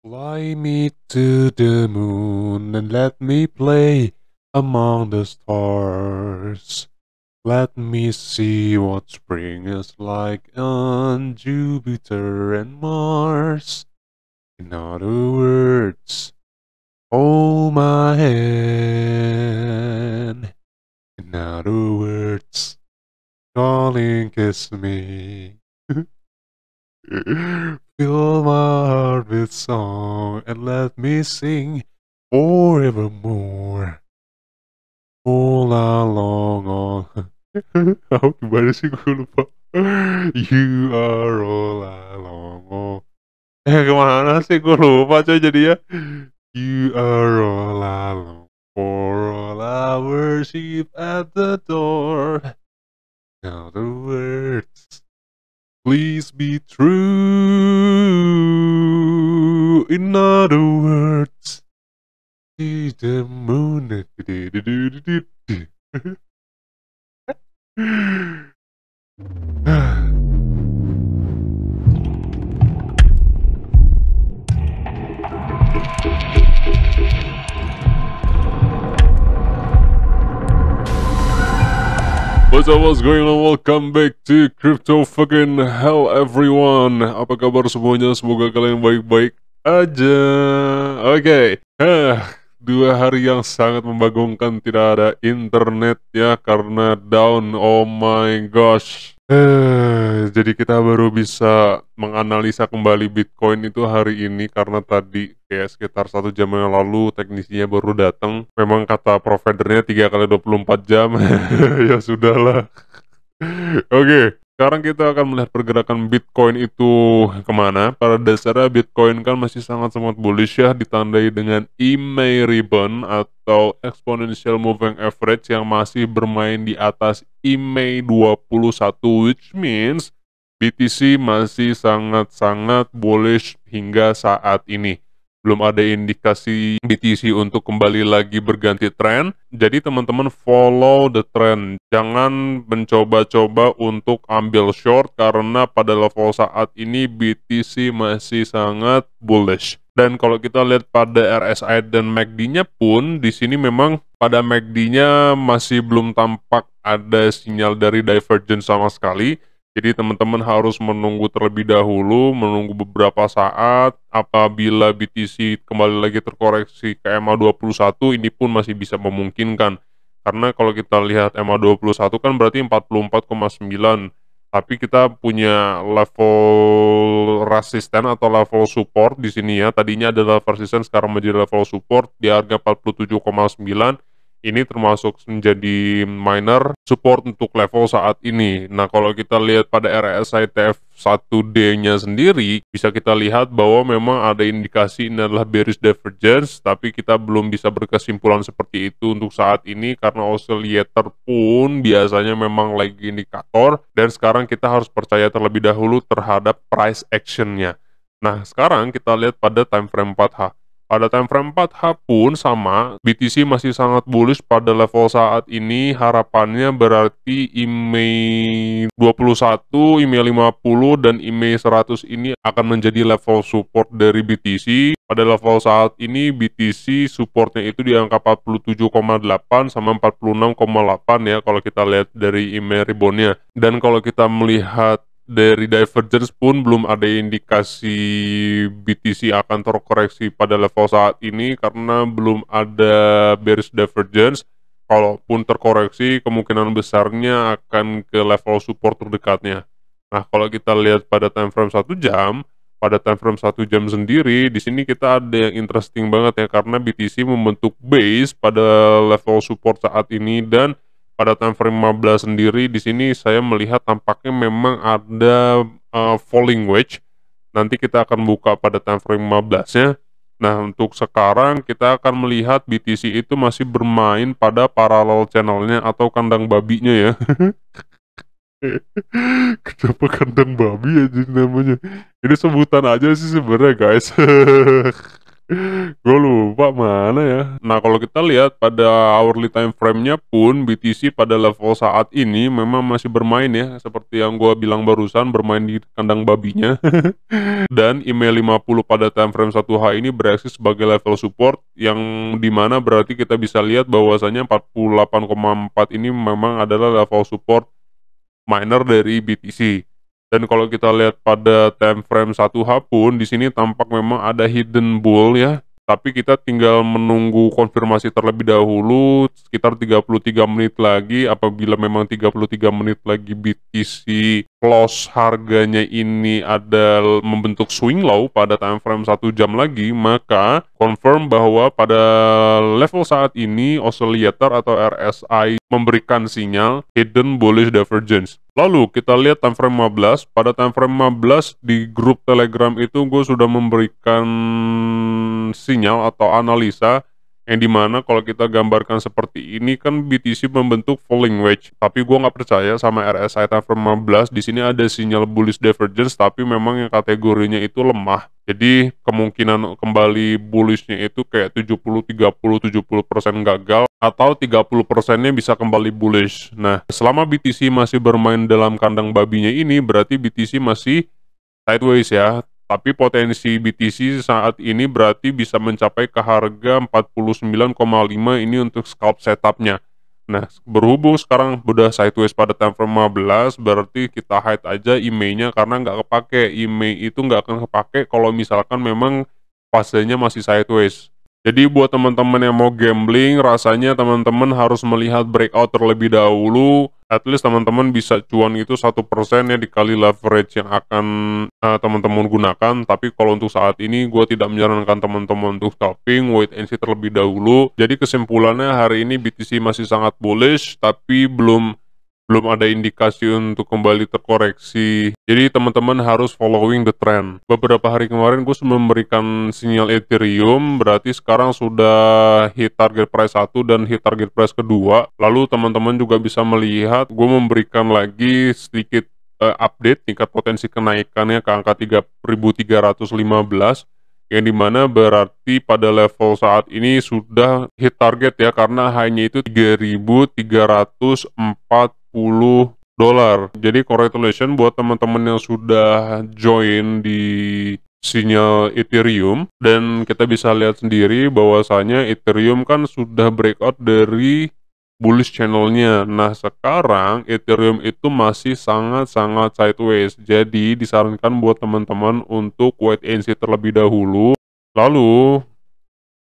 Fly me to the moon and let me play among the stars. Let me see what spring is like on Jupiter and Mars. In other words, hold my hand. In other words, darling, kiss me. Fill my heart with song and let me sing forevermore. All along on. Aku gimana sih gue lupa. You are all along. Oh. Kemana sih gue lupa coy jadinya. You are all along. For all I worship at the door. Now the words. Please be true. In other words, see the moon. What's going on? Welcome back to Crypto fucking hell everyone. Apa kabar semuanya? Semoga kalian baik-baik aja. Oke. 2 hari yang sangat membagongkan, tidak ada internet ya karena down. Oh my gosh. Jadi kita baru bisa menganalisa kembali Bitcoin itu hari ini karena tadi kayak sekitar 1 jam yang lalu teknisinya baru datang. Memang kata providernya 3 kali 24 jam. Ya sudahlah. Oke, sekarang kita akan melihat pergerakan Bitcoin itu kemana. Pada dasarnya Bitcoin kan masih sangat-sangat bullish ya, ditandai dengan EMA Ribbon atau Exponential Moving Average yang masih bermain di atas EMA 21, which means BTC masih sangat-sangat bullish hingga saat ini. Belum ada indikasi BTC untuk kembali lagi berganti tren. Jadi teman-teman follow the trend. Jangan mencoba-coba untuk ambil short karena pada level saat ini BTC masih sangat bullish. Dan kalau kita lihat pada RSI dan MACD-nya pun di sini memang pada MACD-nya masih belum tampak ada sinyal dari divergence sama sekali. Jadi teman-teman harus menunggu terlebih dahulu, menunggu beberapa saat. Apabila BTC kembali lagi terkoreksi ke EMA21, ini pun masih bisa memungkinkan. Karena kalau kita lihat EMA21 kan berarti 44,9. Tapi kita punya level resisten atau level support di sini ya. Tadinya adalah resisten, sekarang menjadi level support di harga 47,9. Ini termasuk menjadi minor support untuk level saat ini. Nah, kalau kita lihat pada RSI TF1D-nya sendiri, bisa kita lihat bahwa memang ada indikasi ini adalah bearish divergence, tapi kita belum bisa berkesimpulan seperti itu untuk saat ini, karena oscillator pun biasanya memang lagi indikator, dan sekarang kita harus percaya terlebih dahulu terhadap price action-nya. Nah, sekarang kita lihat pada time frame 4H. Pada time frame 4H pun sama, BTC masih sangat bullish pada level saat ini. Harapannya berarti EMA 21, EMA 50, dan EMA 100 ini akan menjadi level support dari BTC. Pada level saat ini BTC supportnya itu di angka 47,8 sama 46,8 ya kalau kita lihat dari EMA ribbon-nya. Dan kalau kita melihat dari divergence pun belum ada indikasi BTC akan terkoreksi pada level saat ini karena belum ada bearish divergence. Kalaupun terkoreksi, kemungkinan besarnya akan ke level support terdekatnya. Nah, kalau kita lihat pada time frame 1 jam, pada time frame 1 jam sendiri, di sini kita ada yang interesting banget ya, karena BTC membentuk base pada level support saat ini, dan pada time frame 15 sendiri di sini saya melihat tampaknya memang ada falling wedge. Nanti kita akan buka pada time frame 15-nya. Nah, untuk sekarang kita akan melihat BTC itu masih bermain pada parallel channelnya atau kandang babinya ya. Kenapa kandang babi aja namanya? Ini sebutan aja sih sebenarnya guys. Gue lupa mana ya. Nah, kalau kita lihat pada hourly time frame-nya pun BTC pada level saat ini memang masih bermain ya, seperti yang gue bilang barusan, bermain di kandang babinya. Dan IMA50 pada time frame 1H ini bereaksi sebagai level support, yang dimana berarti kita bisa lihat bahwasanya 48,4 ini memang adalah level support minor dari BTC. Dan kalau kita lihat pada time frame 1H pun di sini tampak memang ada hidden bull ya. Tapi kita tinggal menunggu konfirmasi terlebih dahulu sekitar 33 menit lagi. Apabila memang 33 menit lagi BTC close harganya ini ada membentuk swing low pada time frame 1 jam lagi, maka confirm bahwa pada level saat ini oscillator atau RSI memberikan sinyal hidden bullish divergence. Lalu kita lihat time frame 15. Pada time frame 15 di grup Telegram itu gue sudah memberikan sinyal atau analisa yang dimana kalau kita gambarkan seperti ini kan BTC membentuk falling wedge, tapi gue nggak percaya sama RSI time frame 15. Di sini ada sinyal bullish divergence, tapi memang yang kategorinya itu lemah. Jadi kemungkinan kembali bullishnya itu kayak 70-30-70% gagal, atau 30%-nya bisa kembali bullish. Nah, selama BTC masih bermain dalam kandang babinya ini, berarti BTC masih sideways ya. Tapi potensi BTC saat ini berarti bisa mencapai ke harga 49,5 ini untuk scalp setupnya. Nah, berhubung sekarang udah sideways pada time frame 15, berarti kita hide aja IMEI-nya karena nggak kepake. IMEI itu nggak akan kepake kalau misalkan memang fasenya masih sideways. Jadi buat teman-teman yang mau gambling, rasanya teman-teman harus melihat breakout terlebih dahulu. At least teman-teman bisa cuan itu 1% ya dikali leverage yang akan teman-teman gunakan. Tapi kalau untuk saat ini gue tidak menyarankan teman-teman untuk scalping, wait and see terlebih dahulu. Jadi kesimpulannya hari ini BTC masih sangat bullish, tapi belum ada indikasi untuk kembali terkoreksi. Jadi teman-teman harus following the trend. Beberapa hari kemarin gue sudah memberikan sinyal Ethereum, berarti sekarang sudah hit target price 1 dan hit target price kedua. Lalu teman-teman juga bisa melihat gue memberikan lagi sedikit update tingkat potensi kenaikannya ke angka 3.315, yang dimana berarti pada level saat ini sudah hit target ya, karena hanya itu 3.340 dolar. Jadi congratulations buat teman-teman yang sudah join di sinyal Ethereum. Dan kita bisa lihat sendiri bahwasanya Ethereum kan sudah breakout dari bullish channelnya. Nah, sekarang Ethereum itu masih sangat-sangat sideways. Jadi disarankan buat teman-teman untuk wait and see terlebih dahulu. Lalu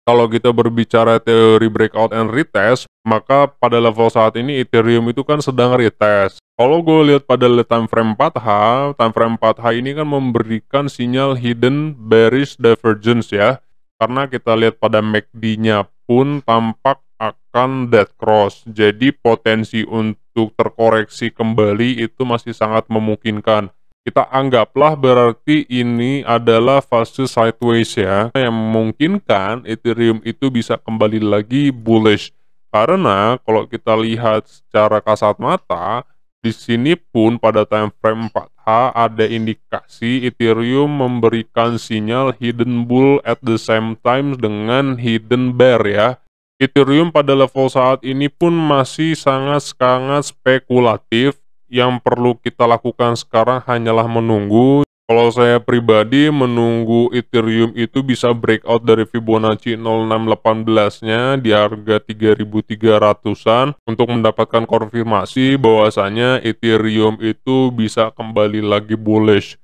kalau kita berbicara teori breakout and retest, maka pada level saat ini Ethereum itu kan sedang retest. Kalau gue lihat pada time frame 4H ini kan memberikan sinyal hidden bearish divergence ya. Karena kita lihat pada MACD-nya pun tampak akan dead cross. Jadi potensi untuk terkoreksi kembali itu masih sangat memungkinkan. Kita anggaplah berarti ini adalah fase sideways ya, yang memungkinkan Ethereum itu bisa kembali lagi bullish. Karena kalau kita lihat secara kasat mata, di sini pun pada time frame 4H ada indikasi Ethereum memberikan sinyal hidden bull at the same time dengan hidden bear ya. Ethereum pada level saat ini pun masih sangat-sangat spekulatif. Yang perlu kita lakukan sekarang hanyalah menunggu. Kalau saya pribadi menunggu Ethereum itu bisa breakout dari Fibonacci 0618-nya di harga 3.300-an untuk mendapatkan konfirmasi bahwasanya Ethereum itu bisa kembali lagi bullish.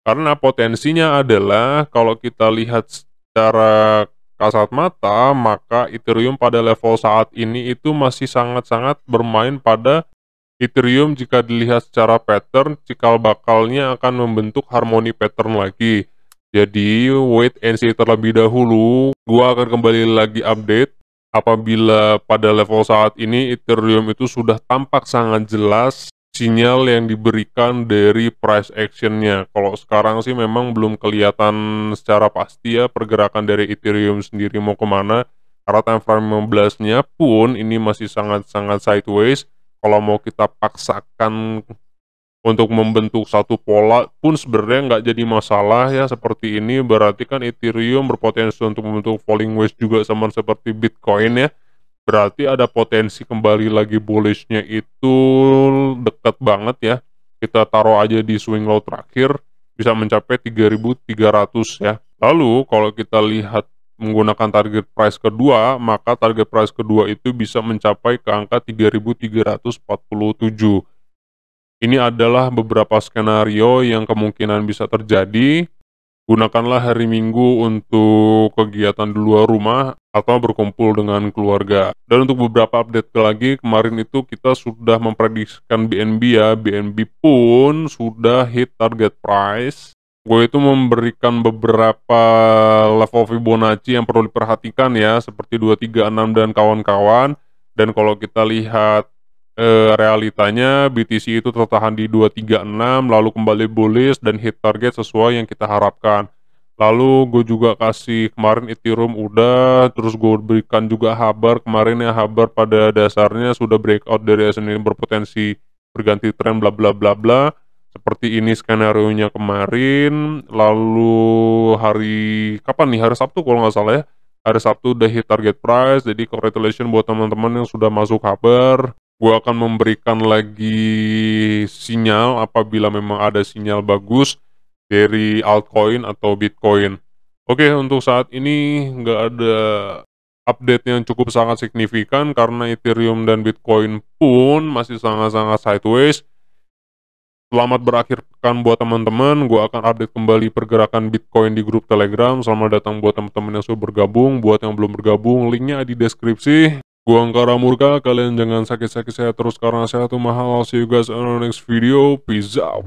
Karena potensinya adalah kalau kita lihat secara kasat mata, maka Ethereum pada level saat ini itu masih sangat-sangat bermain pada Ethereum. Jika dilihat secara pattern, cikal bakalnya akan membentuk harmoni pattern lagi. Jadi wait and see terlebih dahulu. Gua akan kembali lagi update apabila pada level saat ini Ethereum itu sudah tampak sangat jelas sinyal yang diberikan dari price actionnya. Kalau sekarang sih memang belum kelihatan secara pasti ya pergerakan dari Ethereum sendiri mau kemana. Karena time frame 15-nya pun ini masih sangat-sangat sideways. Kalau mau kita paksakan untuk membentuk satu pola pun sebenarnya nggak jadi masalah ya seperti ini. Berarti kan Ethereum berpotensi untuk membentuk falling wedge juga sama seperti Bitcoin ya. Berarti ada potensi kembali lagi bullishnya itu dekat banget ya. Kita taruh aja di swing low terakhir bisa mencapai 3.300 ya. Lalu kalau kita lihat menggunakan target price kedua, maka target price kedua itu bisa mencapai ke angka 3.347. Ini adalah beberapa skenario yang kemungkinan bisa terjadi. Gunakanlah hari Minggu untuk kegiatan di luar rumah atau berkumpul dengan keluarga. Dan untuk beberapa update lagi, kemarin itu kita sudah memprediksikan BNB ya. BNB pun sudah hit target price. Gue itu memberikan beberapa level Fibonacci yang perlu diperhatikan ya, seperti 236 dan kawan-kawan. Dan kalau kita lihat realitanya BTC itu tertahan di 236 lalu kembali bullish dan hit target sesuai yang kita harapkan. Lalu gue juga kasih kemarin Ethereum udah, terus gue berikan juga Habar kemarin ya. Habar pada dasarnya sudah breakout dari SN ini berpotensi berganti tren bla bla bla bla. Seperti ini skenario nya kemarin. Lalu hari kapan nih, hari Sabtu kalau nggak salah ya, hari Sabtu udah hit target price. Jadi congratulations buat teman-teman yang sudah masuk Habar. Gue akan memberikan lagi sinyal apabila memang ada sinyal bagus dari altcoin atau Bitcoin. Oke, untuk saat ini nggak ada update yang cukup sangat signifikan karena Ethereum dan Bitcoin pun masih sangat-sangat sideways. Selamat berakhir pekan buat teman-teman. Gue akan update kembali pergerakan Bitcoin di grup Telegram. Selamat datang buat teman-teman yang sudah bergabung. Buat yang belum bergabung, linknya di deskripsi. Gua Angkara Murka, kalian jangan sakit-sakit sehat terus karena sehat itu mahal. See you guys on the next video. Peace out.